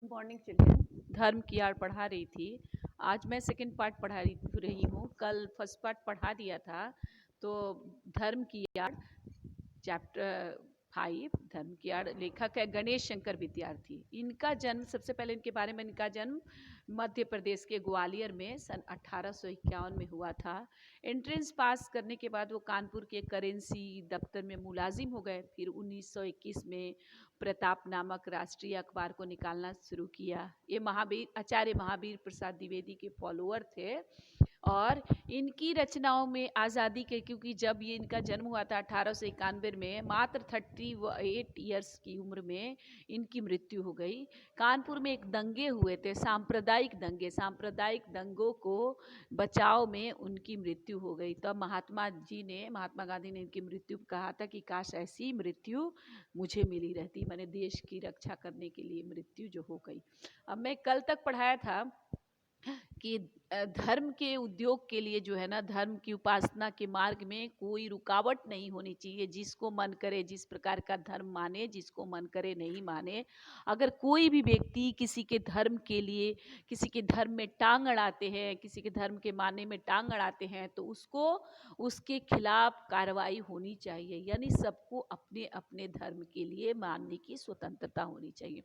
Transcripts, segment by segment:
Morning children. धर्म की आड़ पढ़ा रही थी। आज मैं सेकंड पार्ट पढ़ा रही हूँ। कल फर्स्ट पार्ट पढ़ा दिया था। तो धर्म की आड़ चैप्टर 5, धर्म की आड़, लेखक है गणेश शंकर विद्यार्थी। इनका जन्म, सबसे पहले इनके बारे में, इनका जन्म मध्य प्रदेश के ग्वालियर में सन 1851 में हुआ था। एंट्रेंस पास करने के बाद वो कानपुर के करेंसी दफ्तर में मुलाजिम हो गए। फिर 1921 में प्रताप नामक राष्ट्रीय अखबार को निकालना शुरू किया। ये आचार्य महावीर प्रसाद द्विवेदी के फॉलोअर थे। और इनकी रचनाओं में आज़ादी के, क्योंकि जब ये इनका जन्म हुआ था 1891 में, मात्र 38 ईयर्स की उम्र में इनकी मृत्यु हो गई। कानपुर में एक दंगे हुए थे, सांप्रदायिक दंगों को बचाव में उनकी मृत्यु हो गई। तब महात्मा गांधी ने इनकी मृत्यु कहा था कि काश ऐसी मृत्यु मुझे मिली रहती, मैंने देश की रक्षा करने के लिए मृत्यु जो हो गई। अब मैं कल तक पढ़ाया था कि धर्म के उद्योग के लिए जो है ना, धर्म की उपासना के मार्ग में कोई रुकावट नहीं होनी चाहिए। जिसको मन करे जिस प्रकार का धर्म माने, जिसको मन करे नहीं माने। अगर कोई भी व्यक्ति किसी के धर्म के लिए, किसी के धर्म में टांग अड़ाते हैं, किसी के धर्म के मानने में टांग अड़ाते हैं, तो उसको उसके खिलाफ कार्रवाई होनी चाहिए। यानी सबको अपने अपने धर्म के लिए मानने की स्वतंत्रता होनी चाहिए।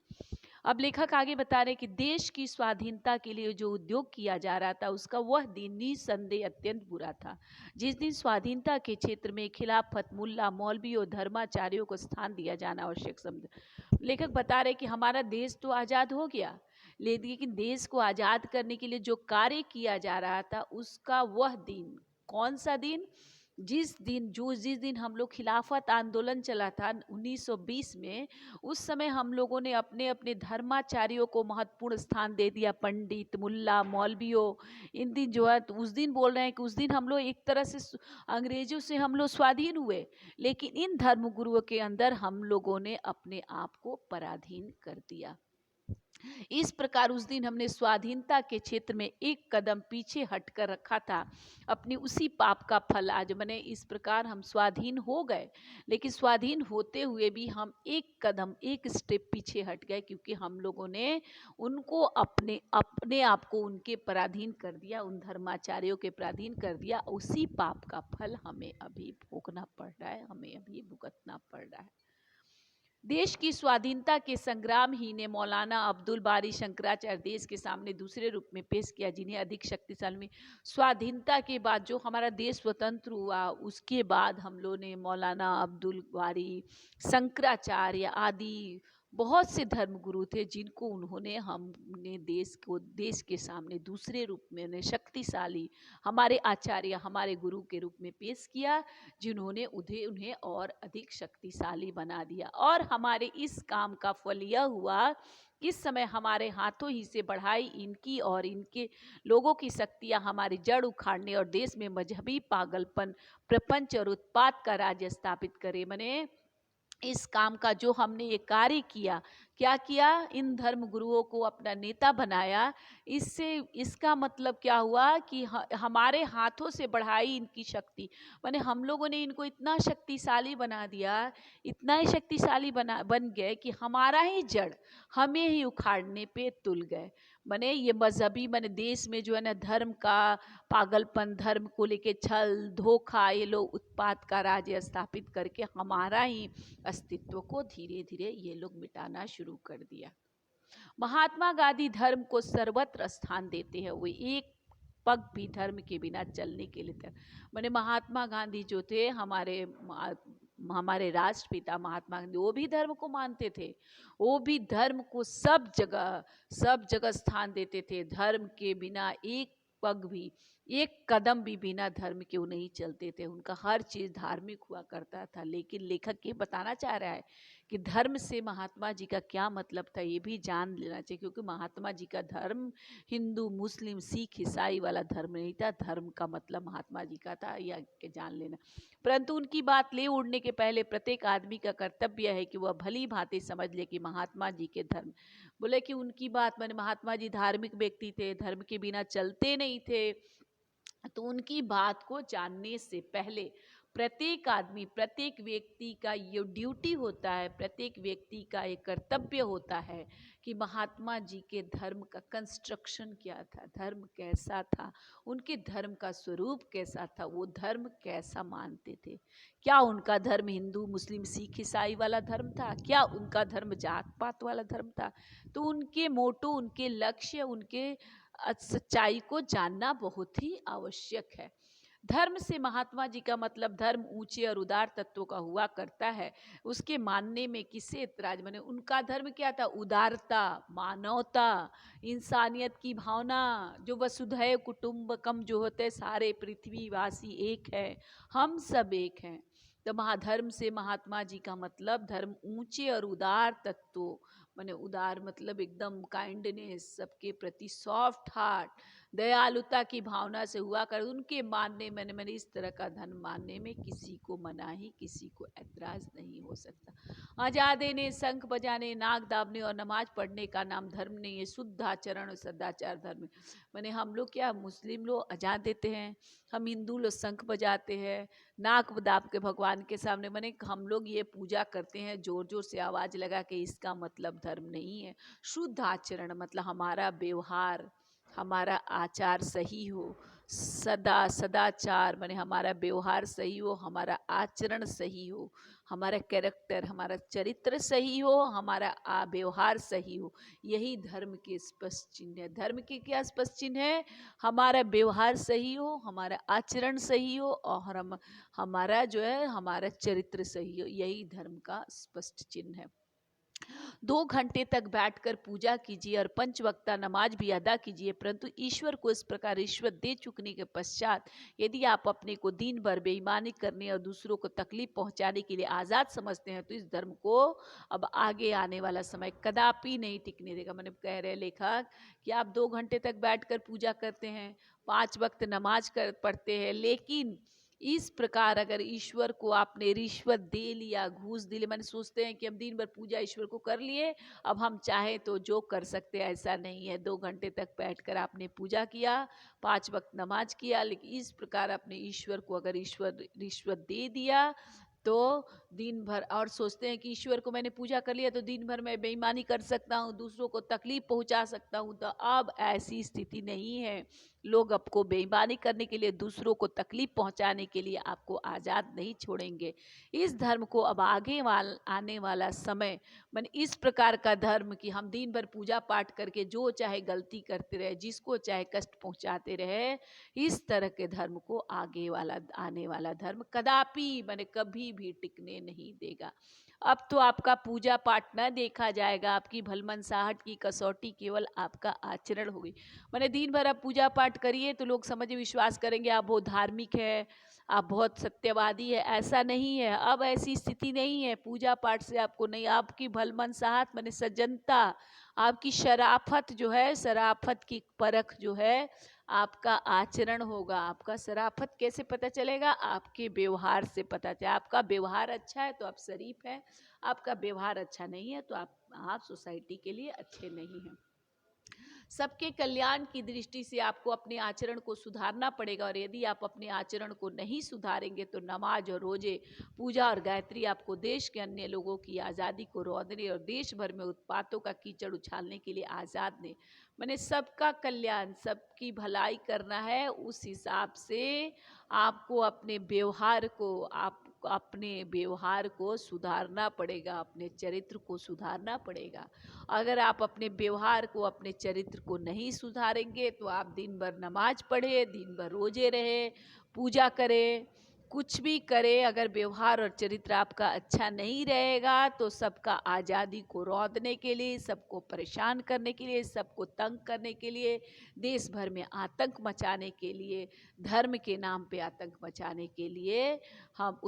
अब लेखक आगे बता रहे कि देश की स्वाधीनता के लिए जो उद्योग किया जा रहा था, उसका वह दिन निसंदेह अत्यंत बुरा था, जिस दिन स्वाधीनता के क्षेत्र में खिलाफत, मुल्ला, मौलवी और धर्माचार्यों को स्थान दिया जाना आवश्यक समझ। लेखक बता रहे कि हमारा देश तो आज़ाद हो गया, लेकिन देश को आज़ाद करने के लिए जो कार्य किया जा रहा था, उसका वह दिन, कौन सा दिन? जिस दिन हम लोग खिलाफत आंदोलन चला था 1920 में, उस समय हम लोगों ने अपने अपने धर्माचार्यों को महत्वपूर्ण स्थान दे दिया। पंडित, मुल्ला, मौलवियों, इन दिन जो है, तो उस दिन बोल रहे हैं कि उस दिन हम लोग एक तरह से अंग्रेजों से हम लोग स्वाधीन हुए, लेकिन इन धर्मगुरुओं के अंदर हम लोगों ने अपने आप को पराधीन कर दिया। इस प्रकार उस दिन हमने स्वाधीनता के क्षेत्र में एक कदम पीछे हटकर रखा था। अपनी उसी पाप का फल आज बने। इस प्रकार हम स्वाधीन हो गए, लेकिन स्वाधीन होते हुए भी हम एक कदम, एक स्टेप पीछे हट गए, क्योंकि हम लोगों ने उनको अपने अपने आप को उनके पराधीन कर दिया, उन धर्माचार्यों के पराधीन कर दिया। उसी पाप का फल हमें अभी भोगना पड़ रहा है, हमें अभी भुगतना पड़ रहा है। देश की स्वाधीनता के संग्राम ही ने मौलाना अब्दुल बारी शंकराचार्य देश के सामने दूसरे रूप में पेश किया, जिन्हें अधिक शक्तिशाली। स्वाधीनता के बाद जो हमारा देश स्वतंत्र हुआ, उसके बाद हम लोगों ने मौलाना अब्दुल बारी, शंकराचार्य आदि बहुत से धर्मगुरु थे, जिनको उन्होंने हमने देश के सामने दूसरे रूप में, उन्हें शक्तिशाली, हमारे आचार्य, हमारे गुरु के रूप में पेश किया, जिन्होंने उन्हें और अधिक शक्तिशाली बना दिया। और हमारे इस काम का फल यह हुआ कि इस समय हमारे हाथों ही से बढ़ाई इनकी और इनके लोगों की शक्तियाँ हमारी जड़ उखाड़ने और देश में मजहबी पागलपन, प्रपंच और उत्पात का राज्य स्थापित करे। मने इस काम का जो हमने ये कार्य किया, क्या किया? इन धर्म गुरुओं को अपना नेता बनाया। इससे इसका मतलब क्या हुआ कि हमारे हाथों से बढ़ाई इनकी शक्ति। माने हम लोगों ने इनको इतना शक्तिशाली बना दिया, इतना ही शक्तिशाली बन गए कि हमारा ही जड़ हमें ही उखाड़ने पे तुल गए। माने ये मजहबी, माने देश में जो है ना, धर्म का पागलपन, धर्म को लेके छल, धोखा, ये लोग उत्पात का राज्य स्थापित करके हमारा ही अस्तित्व को धीरे धीरे ये लोग मिटाना शुरू कर दिया। महात्मा गांधी धर्म को सर्वत्र स्थान देते हैं। वो एक पग भी धर्म के बिना चलने के लिए मैंने महात्मा गांधी जो थे, हमारे राष्ट्रपिता महात्मा गांधी, वो भी धर्म को मानते थे। वो भी धर्म को सब जगह स्थान देते थे। धर्म के बिना एक पग भी, एक कदम भी बिना धर्म के वो नहीं चलते थे। उनका हर चीज़ धार्मिक हुआ करता था। लेकिन लेखक ये बताना चाह रहा है कि धर्म से महात्मा जी का क्या मतलब था, ये भी जान लेना चाहिए। क्योंकि महात्मा जी का धर्म हिंदू, मुस्लिम, सिख, ईसाई वाला धर्म नहीं था। धर्म का मतलब महात्मा जी का था, या के जान लेना। परंतु उनकी बात ले उड़ने के पहले प्रत्येक आदमी का कर्तव्य है कि वह भली भांति समझ ले कि महात्मा जी के धर्म, बोले कि उनकी बात, मैंने महात्मा जी धार्मिक व्यक्ति थे, धर्म के बिना चलते नहीं थे। तो उनकी बात को जानने से पहले प्रत्येक आदमी, प्रत्येक व्यक्ति का ये ड्यूटी होता है, प्रत्येक व्यक्ति का ये कर्तव्य होता है कि महात्मा जी के धर्म का कंस्ट्रक्शन क्या था, धर्म कैसा था, उनके धर्म का स्वरूप कैसा था, वो धर्म कैसा मानते थे। क्या उनका धर्म हिंदू मुस्लिम सिख ईसाई वाला धर्म था? क्या उनका धर्म जात पात वाला धर्म था? तो उनके मोटो, उनके लक्ष्य, उनके सच्चाई को जानना बहुत ही आवश्यक है। धर्म से महात्मा जी का मतलब धर्म ऊंचे और उदार तत्वों का हुआ करता है। उसके मानने में किसे ऐतराज, माने उनका धर्म क्या था? उदारता, मानवता, इंसानियत की भावना, जो वसुधैव कुटुंबकम जो होते, सारे पृथ्वीवासी एक है, हम सब एक हैं। तो महाधर्म से महात्मा जी का मतलब धर्म ऊंचे और उदार तत्वों, माने उदार मतलब एकदम काइंडनेस, सबके प्रति सॉफ्ट हार्ट, दयालुता की भावना से हुआ कर। उनके मानने मैंने इस तरह का धर्म मानने में किसी को मनाही, किसी को ऐतराज नहीं हो सकता। आजादे ने शंख बजाने, नाक दाबने और नमाज पढ़ने का नाम धर्म नहीं है, शुद्ध आचरण और सदाचार धर्म। मैंने हम लोग क्या, मुस्लिम लोग अजान देते हैं, हम हिंदू लोग शंख बजाते हैं, नाक दाब के भगवान के सामने, मैंने हम लोग ये पूजा करते हैं जोर जोर से आवाज़ लगा के, इसका मतलब धर्म नहीं है। शुद्ध आचरण मतलब हमारा व्यवहार, हमारा आचार सही हो, सदाचार माने हमारा व्यवहार सही हो, हमारा आचरण सही हो, हमारा कैरेक्टर, हमारा चरित्र सही हो, हमारा व्यवहार सही हो, यही धर्म के स्पष्ट चिन्ह है। धर्म के क्या स्पष्ट चिन्ह है? हमारा व्यवहार सही हो, हमारा आचरण सही हो, और हमारा जो है हमारा चरित्र सही हो, यही धर्म का स्पष्ट चिन्ह है। 2 घंटे तक बैठकर पूजा कीजिए और पंचवक्ता नमाज भी अदा कीजिए, परंतु ईश्वर को इस प्रकार रिश्वत दे चुकने के पश्चात यदि आप अपने को दिन भर बेईमानी करने और दूसरों को तकलीफ पहुंचाने के लिए आज़ाद समझते हैं, तो इस धर्म को अब आगे आने वाला समय कदापि नहीं टिकने देगा। मैंने कह रहे लेखक कि आप 2 घंटे तक बैठकर पूजा करते हैं, 5 वक्त नमाज पढ़ते हैं, लेकिन इस प्रकार अगर ईश्वर को आपने रिश्वत दे लिया, घूस दे लिया, मैंने सोचते हैं कि हम दिन भर पूजा ईश्वर को कर लिए, अब हम चाहें तो जो कर सकते हैं, ऐसा नहीं है। 2 घंटे तक बैठकर आपने पूजा किया, 5 वक्त नमाज किया, लेकिन इस प्रकार अपने ईश्वर को अगर ईश्वर रिश्वत दे दिया तो दिन भर, और सोचते हैं कि ईश्वर को मैंने पूजा कर लिया तो दिन भर मैं बेईमानी कर सकता हूँ, दूसरों को तकलीफ पहुँचा सकता हूँ, तो अब ऐसी स्थिति नहीं है। लोग आपको बेईमानी करने के लिए, दूसरों को तकलीफ पहुंचाने के लिए आपको आज़ाद नहीं छोड़ेंगे। इस धर्म को अब आने वाला समय मन इस प्रकार का धर्म कि हम दिन भर पूजा पाठ करके जो चाहे गलती करते रहे, जिसको चाहे कष्ट पहुंचाते रहे, इस तरह के धर्म को आने वाला धर्म कदापि मैंने कभी भी टिकने नहीं देगा। अब तो आपका पूजा पाठ न देखा जाएगा, आपकी भलमनसाहट की कसौटी केवल आपका आचरण होगी। मैंने दिन भर आप पूजा पाठ करिए तो लोग समझ विश्वास करेंगे आप बहुत धार्मिक है, आप बहुत सत्यवादी है, ऐसा नहीं है। अब ऐसी स्थिति नहीं है, पूजा पाठ से आपको नहीं, आपकी भलमनसाहट मैंने सज्जनता, आपकी शराफत जो है, शराफत की परख जो है, आपका आचरण होगा। आपका शराफत कैसे पता चलेगा? आपके व्यवहार से पता चले। आपका व्यवहार अच्छा है तो आप शरीफ हैं, आपका व्यवहार अच्छा नहीं है तो आप सोसाइटी के लिए अच्छे नहीं हैं। सबके कल्याण की दृष्टि से आपको अपने आचरण को सुधारना पड़ेगा, और यदि आप अपने आचरण को नहीं सुधारेंगे तो नमाज और रोजे, पूजा और गायत्री आपको देश के अन्य लोगों की आज़ादी को रौंदने और देश भर में उत्पातों का कीचड़ उछालने के लिए आज़ाद ने। मैंने सबका कल्याण, सबकी भलाई करना है, उस हिसाब से आपको अपने व्यवहार को सुधारना पड़ेगा, अपने चरित्र को सुधारना पड़ेगा। अगर आप अपने व्यवहार को, अपने चरित्र को नहीं सुधारेंगे तो आप दिन भर नमाज पढ़े, दिन भर रोजे रहे, पूजा करें, कुछ भी करें, अगर व्यवहार और चरित्र आपका अच्छा नहीं रहेगा तो सबका आज़ादी को रौंदने के लिए, सबको परेशान करने के लिए, सबको तंग करने के लिए, देश भर में आतंक मचाने के लिए, धर्म के नाम पे आतंक मचाने के लिए हम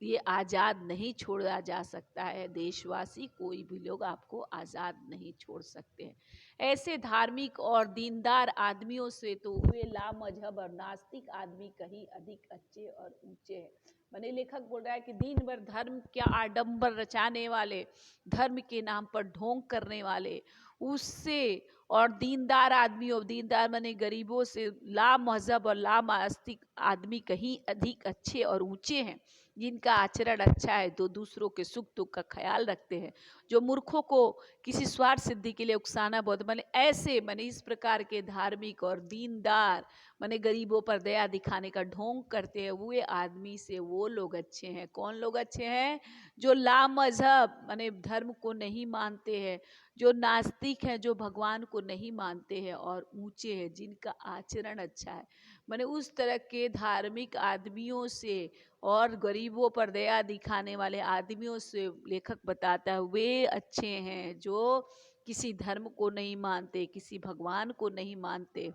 ये आज़ाद नहीं छोड़ा जा सकता है। देशवासी कोई भी लोग आपको आज़ाद नहीं छोड़ सकते हैं। ऐसे धार्मिक और दीनदार आदमियों से तो वे लामजहब और नास्तिक आदमी कहीं अधिक अच्छे और ऊंचे हैं। मैंने लेखक बोल रहा है कि दिन भर धर्म क्या आडंबर रचाने वाले, धर्म के नाम पर ढोंग करने वाले, उससे, और दीनदार आदमियों, दीनदार माने गरीबों से, ला मजहब और ला आस्तिक आदमी कहीं अधिक अच्छे और ऊंचे हैं, जिनका आचरण अच्छा है, तो दूसरों के सुख दुख का ख्याल रखते हैं, जो मूर्खों को किसी स्वार्थ सिद्धि के लिए उकसाना बहुत, माने ऐसे, माने इस प्रकार के धार्मिक और दीनदार, माने गरीबों पर दया दिखाने का ढोंग करते हैं, वो आदमी से वो लोग अच्छे हैं। कौन लोग अच्छे हैं? जो ला मजहब माने धर्म को नहीं मानते हैं, जो नास्तिक हैं, जो भगवान को नहीं मानते हैं और ऊंचे हैं, जिनका आचरण अच्छा है। माने उस तरह के धार्मिक आदमियों से और गरीबों पर दया दिखाने वाले आदमियों से लेखक बताता है वे अच्छे हैं, जो किसी धर्म को नहीं मानते, किसी भगवान को नहीं मानते।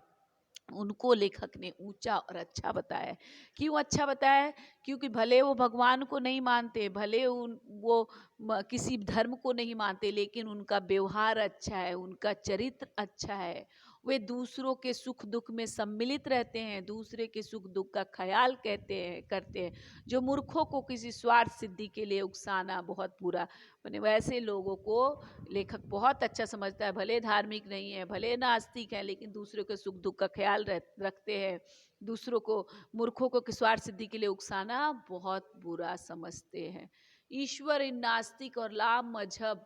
उनको लेखक ने ऊंचा और अच्छा बताया है। क्यों अच्छा बताया है? क्योंकि भले वो भगवान को नहीं मानते, भले वो किसी धर्म को नहीं मानते, लेकिन उनका व्यवहार अच्छा है, उनका चरित्र अच्छा है, वे दूसरों के सुख दुख में सम्मिलित रहते हैं, दूसरे के सुख दुख का ख्याल करते हैं। जो मूर्खों को किसी स्वार्थ सिद्धि के लिए उकसाना बहुत बुरा, मैंने वैसे लोगों को लेखक बहुत अच्छा समझता है। भले धार्मिक नहीं है, भले नास्तिक है, लेकिन दूसरों के सुख दुख का ख्याल रखते हैं। दूसरों को, मूर्खों को स्वार्थ सिद्धि के लिए उकसाना बहुत बुरा समझते हैं। ईश्वर इन नास्तिक और ला मजहब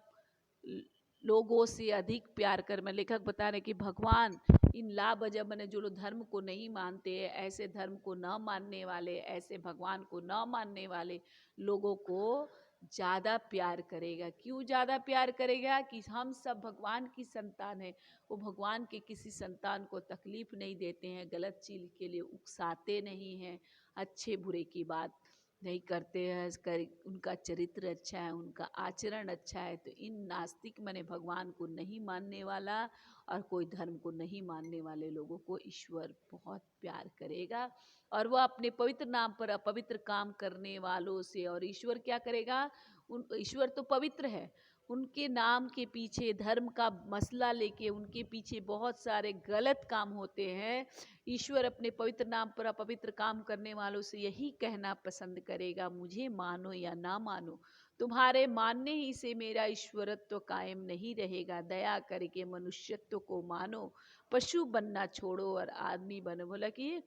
लोगों से अधिक प्यार कर, मैं लेखक बता रहे कि भगवान इन ला मजहब मैंने जो लोग धर्म को नहीं मानते हैं, ऐसे धर्म को न मानने वाले, ऐसे भगवान को न मानने वाले लोगों को ज़्यादा प्यार करेगा। क्यों ज़्यादा प्यार करेगा? कि हम सब भगवान की संतान हैं। वो भगवान के किसी संतान को तकलीफ नहीं देते हैं, गलत चीज़ के लिए उकसाते नहीं हैं, अच्छे बुरे की बात नहीं करते हैं, उनका चरित्र अच्छा है, उनका आचरण अच्छा है। तो इन नास्तिक माने भगवान को नहीं मानने वाला और कोई धर्म को नहीं मानने वाले लोगों को ईश्वर बहुत प्यार करेगा, और वह अपने पवित्र नाम पर अपवित्र काम करने वालों से, और ईश्वर क्या करेगा? ईश्वर तो पवित्र है, उनके नाम के पीछे धर्म का मसला लेके उनके पीछे बहुत सारे गलत काम होते हैं। ईश्वर अपने पवित्र नाम पर अपवित्र काम करने वालों से यही कहना पसंद करेगा, मुझे मानो या ना मानो, तुम्हारे मानने ही से मेरा ईश्वरत्व कायम नहीं रहेगा। दया करके मनुष्यत्व को मानो, पशु बनना छोड़ो और आदमी बनो। बोला कि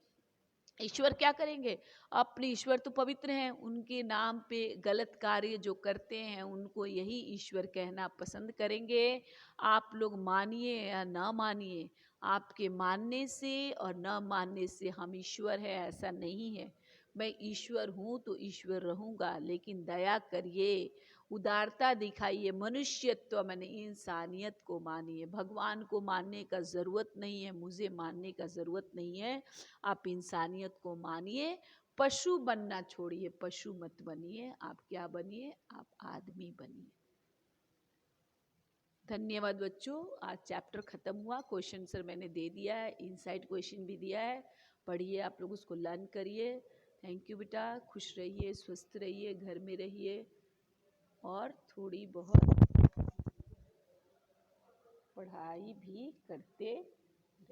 ईश्वर क्या करेंगे? अपने ईश्वर तो पवित्र हैं, उनके नाम पे गलत कार्य जो करते हैं उनको यही ईश्वर कहना पसंद करेंगे। आप लोग मानिए या ना मानिए, आपके मानने से और न मानने से हम ईश्वर है ऐसा नहीं है। मैं ईश्वर हूँ तो ईश्वर रहूँगा, लेकिन दया करिए, उदारता दिखाइए, मनुष्यत्व माने इंसानियत को मानिए। भगवान को मानने का ज़रूरत नहीं है, मुझे मानने का ज़रूरत नहीं है। आप इंसानियत को मानिए, पशु बनना छोड़िए, पशु मत बनिए। आप क्या बनिए? आप आदमी बनिए। धन्यवाद बच्चों, आज चैप्टर ख़त्म हुआ। क्वेश्चन सर मैंने दे दिया है, इनसाइड क्वेश्चन भी दिया है, पढ़िए, आप लोग उसको लर्न करिए। थैंक यू बेटा, खुश रहिए, स्वस्थ रहिए, घर में रहिए और थोड़ी बहुत पढ़ाई भी करते